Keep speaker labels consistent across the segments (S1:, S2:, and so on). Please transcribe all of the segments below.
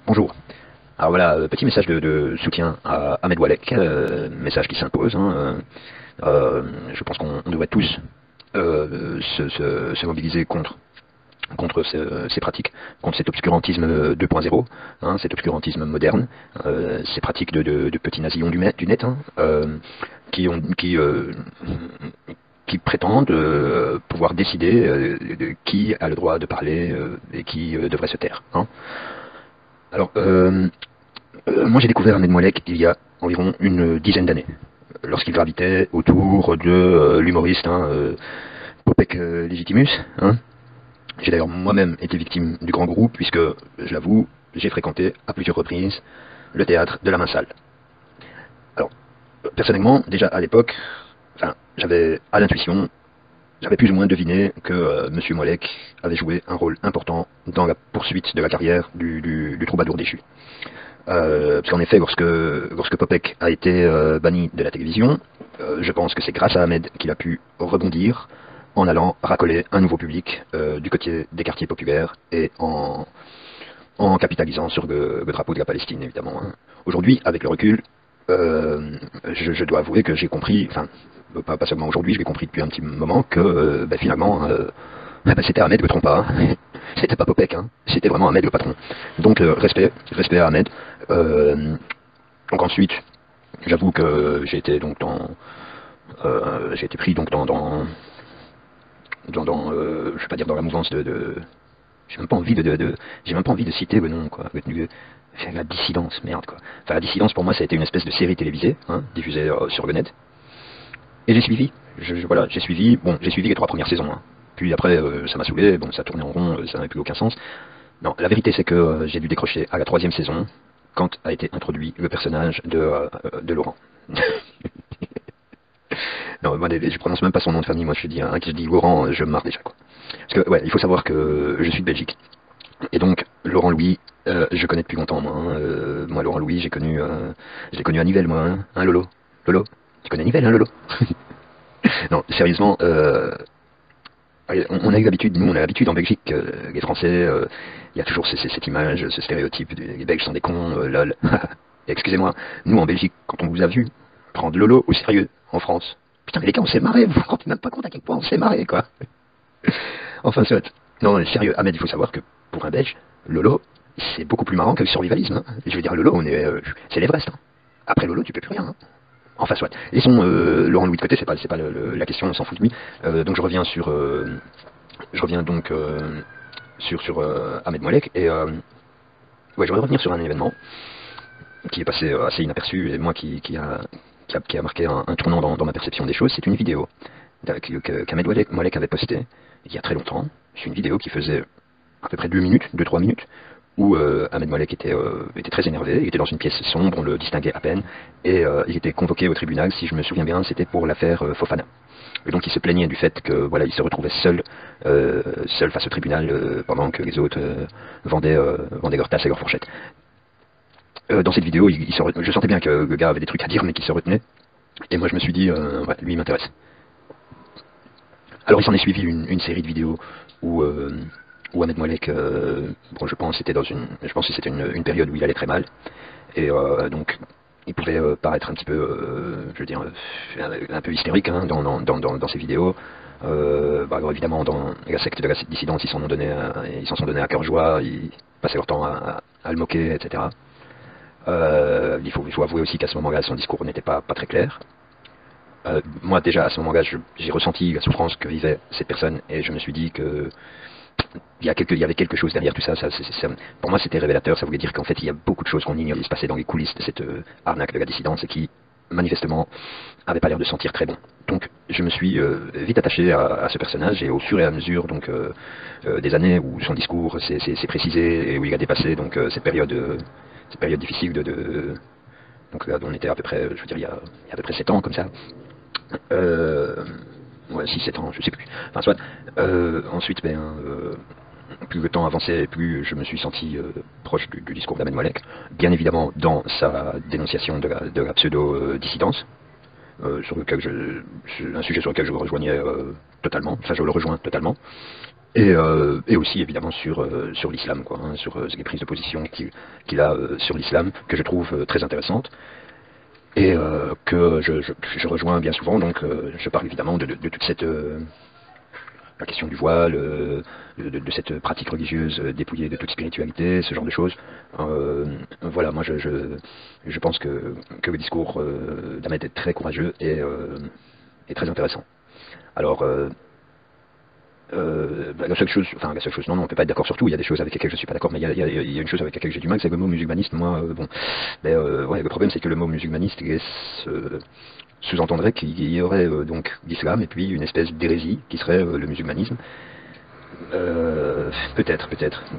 S1: Bonjour. Alors voilà, petit message de soutien à Ahmed Oualek, message qui s'impose. Je pense qu'on devrait tous se mobiliser contre ces pratiques, contre cet obscurantisme 2.0, cet obscurantisme moderne, ces pratiques de petits nasillons du net, qui, ont, qui prétendent pouvoir décider de qui a le droit de parler et qui devrait se taire. Alors, moi j'ai découvert Ahmed Oualek il y a environ une dizaine d'années, lorsqu'il gravitait autour de l'humoriste Popek Legitimus. J'ai d'ailleurs moi-même été victime du grand groupe, puisque, je l'avoue, j'ai fréquenté à plusieurs reprises le théâtre de la Main Salle. Alors, personnellement, déjà à l'époque, j'avais à l'intuition, j'avais plus ou moins deviné que Monsieur Oualek avait joué un rôle important dans la poursuite de la carrière du troubadour déchu. Parce qu'en effet, lorsque Popek a été banni de la télévision, je pense que c'est grâce à Ahmed qu'il a pu rebondir en allant racoler un nouveau public du côté des quartiers populaires et en capitalisant sur le drapeau de la Palestine, évidemment. Aujourd'hui, avec le recul, je dois avouer que j'ai compris, pas seulement aujourd'hui, je l'ai compris depuis un petit moment, que finalement, c'était Ahmed, me trompe pas. C'était pas Popek, c'était vraiment Ahmed le patron. Donc respect à Ahmed. Donc ensuite, j'avoue que j'ai été donc j'ai été pris donc dans je vais pas dire dans la mouvance j'ai même pas envie j'ai même pas envie de citer le nom, quoi. La dissidence, merde, quoi. Enfin, la dissidence pour moi ça a été une espèce de série télévisée, diffusée sur le net. Et j'ai suivi. Voilà, j'ai suivi les 3 premières saisons. Puis après, ça m'a saoulé, ça tournait en rond, ça n'avait plus aucun sens. Non, la vérité c'est que j'ai dû décrocher à la 3e saison, quand a été introduit le personnage de Laurent. Non, moi, je prononce même pas son nom de famille, moi je dis Laurent, je me marre déjà, quoi. Parce que, ouais, il faut savoir que je suis de Belgique. Et donc, Laurent Louis, je connais depuis longtemps, moi. Moi, Laurent Louis, je l'ai connu à Nivelles, moi, Lolo. Lolo, tu connais Nivelles, Lolo? Non, sérieusement, on a eu l'habitude, nous on a l'habitude en Belgique, les Français, il y a toujours cette image, ce stéréotype, les Belges sont des cons, lol. Excusez-moi, nous en Belgique, quand on vous a vu prendre Lolo au sérieux en France, putain mais les gars on s'est marré, vous vous rendez même pas compte à quel point on s'est marré, quoi. Enfin soit. Non, sérieux, Ahmed, il faut savoir que pour un Belge, Lolo, c'est beaucoup plus marrant que le survivalisme. Je veux dire, Lolo, c'est l'Everest. Après Lolo, tu peux plus rien. Enfin soit. Laissons Laurent Louis de côté, c'est pas la question, on s'en fout de lui. Donc je reviens sur Ahmed Oualek et ouais, je voudrais revenir sur un événement qui est passé assez inaperçu et moi qui a marqué un tournant dans ma perception des choses. C'est une vidéo qu'Ahmed Oualek avait postée il y a très longtemps. C'est une vidéo qui faisait à peu près 2-3 minutes, où Ahmed Oualek était très énervé, il était dans une pièce sombre, on le distinguait à peine, et il était convoqué au tribunal, si je me souviens bien, c'était pour l'affaire Fofana. Et donc il se plaignait du fait que voilà, il se retrouvait seul face au tribunal pendant que les autres vendaient leurs tasses et leurs fourchettes. Dans cette vidéo, je sentais bien que le gars avait des trucs à dire, mais qu'il se retenait. Et moi je me suis dit, ouais, lui il m'intéresse. Alors il s'en est suivi une série de vidéos où Ahmed Oualek, je pense que c'était une période où il allait très mal, et donc il pouvait paraître un petit peu, je veux dire, un peu hystérique dans ses vidéos. Alors évidemment, dans la secte de la dissidence, ils s'en sont donnés à cœur joie, ils passaient leur temps à le moquer, etc. Il faut avouer aussi qu'à ce moment-là, son discours n'était pas très clair. Moi déjà à ce moment-là, j'ai ressenti la souffrance que vivait cette personne, et je me suis dit que il y avait quelque chose derrière tout ça. Pour moi, c'était révélateur. Ça voulait dire qu'en fait, il y a beaucoup de choses qu'on ignore, qui se passaient dans les coulisses de cette arnaque de la dissidence et qui, manifestement, n'avaient pas l'air de sentir très bon. Donc, je me suis vite attaché à ce personnage, et au fur et à mesure des années où son discours s'est précisé et où il a dépassé cette période difficile donc là, on était à peu près, je veux dire, il y a à peu près 7 ans, comme ça. Ouais, 6-7 ans, je sais plus. Enfin, soit. Ensuite, plus le temps avançait, plus je me suis senti proche du discours d'Ahmed Oualek. Bien évidemment, dans sa dénonciation de la pseudo-dissidence, un sujet sur lequel je le rejoignais totalement. Enfin, je le rejoins totalement. et aussi évidemment sur l'islam, quoi, hein, sur les prises de position qu'il a sur l'islam, que je trouve très intéressantes, et que je rejoins bien souvent. Donc je parle évidemment de toute cette la question du voile, de cette pratique religieuse dépouillée de toute spiritualité, ce genre de choses. Voilà, moi je pense que le discours d'Ahmed est très courageux et très intéressant. Alors, la seule chose, non, on peut pas être d'accord sur tout. Il y a des choses avec lesquelles je suis pas d'accord, mais il y a une chose avec laquelle j'ai du mal, c'est le mot musulmaniste. Moi, bon, ouais, le problème c'est que le mot musulmaniste sous-entendrait qu'il y aurait donc l'islam et puis une espèce d'hérésie qui serait le musulmanisme. Peut-être.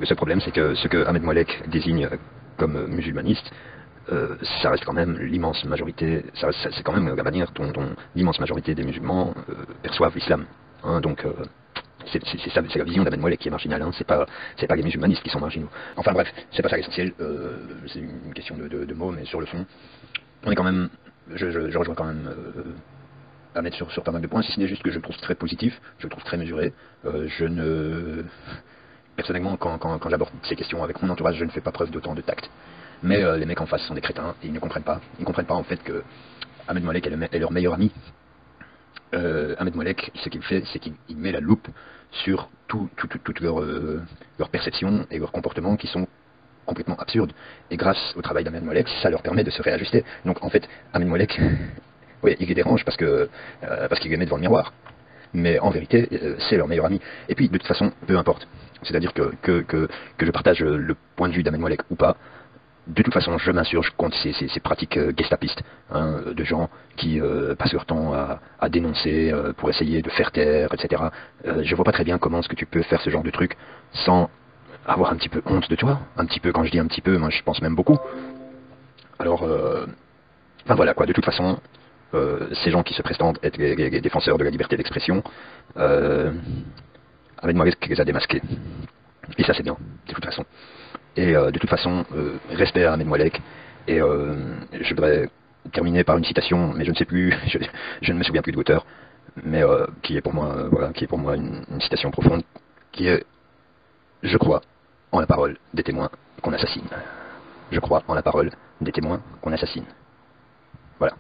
S1: Le seul problème c'est que ce que Ahmed Moalek désigne comme musulmaniste, ça reste quand même l'immense majorité, c'est quand même la manière dont l'immense majorité des musulmans perçoivent l'islam. Hein, donc c'est la vision d'Ahmed Moalek qui est marginale, hein, c'est pas les musulmanistes qui sont marginaux. Enfin bref, c'est pas ça l'essentiel, c'est une question de mots, mais sur le fond, on est quand même, je rejoins quand même à mettre sur pas mal de points, si ce n'est juste que je le trouve très positif, je le trouve très mesuré. Personnellement, quand j'aborde ces questions avec mon entourage, je ne fais pas preuve d'autant de tact. Mais les mecs en face sont des crétins et ils ne comprennent pas. Ils ne comprennent pas en fait que Ahmed Moalek est leur meilleur ami. Ahmed Moalek, ce qu'il fait, c'est qu'il met la loupe sur toute leur perception et leur comportement qui sont complètement absurdes. Et grâce au travail d'Ahmed Moalek, ça leur permet de se réajuster. Donc en fait, Ahmed Moalek, oui, il les dérange parce qu'il les met devant le miroir. Mais en vérité, c'est leur meilleur ami. Et puis, de toute façon, peu importe. C'est-à-dire que je partage le point de vue d'Ahmed Moalek ou pas, de toute façon, je m'insurge contre ces pratiques gestapistes, hein, de gens qui passent leur temps à dénoncer pour essayer de faire taire, etc. Je vois pas très bien comment est-ce que tu peux faire ce genre de truc sans avoir un petit peu honte de toi. Un petit peu, quand je dis un petit peu, moi je pense même beaucoup. Alors, enfin voilà quoi, de toute façon, ces gens qui se prétendent être les défenseurs de la liberté d'expression, Ahmed Moalek les a démasqués. Et ça c'est bien, de toute façon. Et de toute façon, respect à Ahmed Moalek. Et je voudrais terminer par une citation, mais je ne sais plus, je ne me souviens plus de l'auteur, mais qui est pour moi, voilà, qui est pour moi une citation profonde, qui est: je crois en la parole des témoins qu'on assassine. Je crois en la parole des témoins qu'on assassine. Voilà.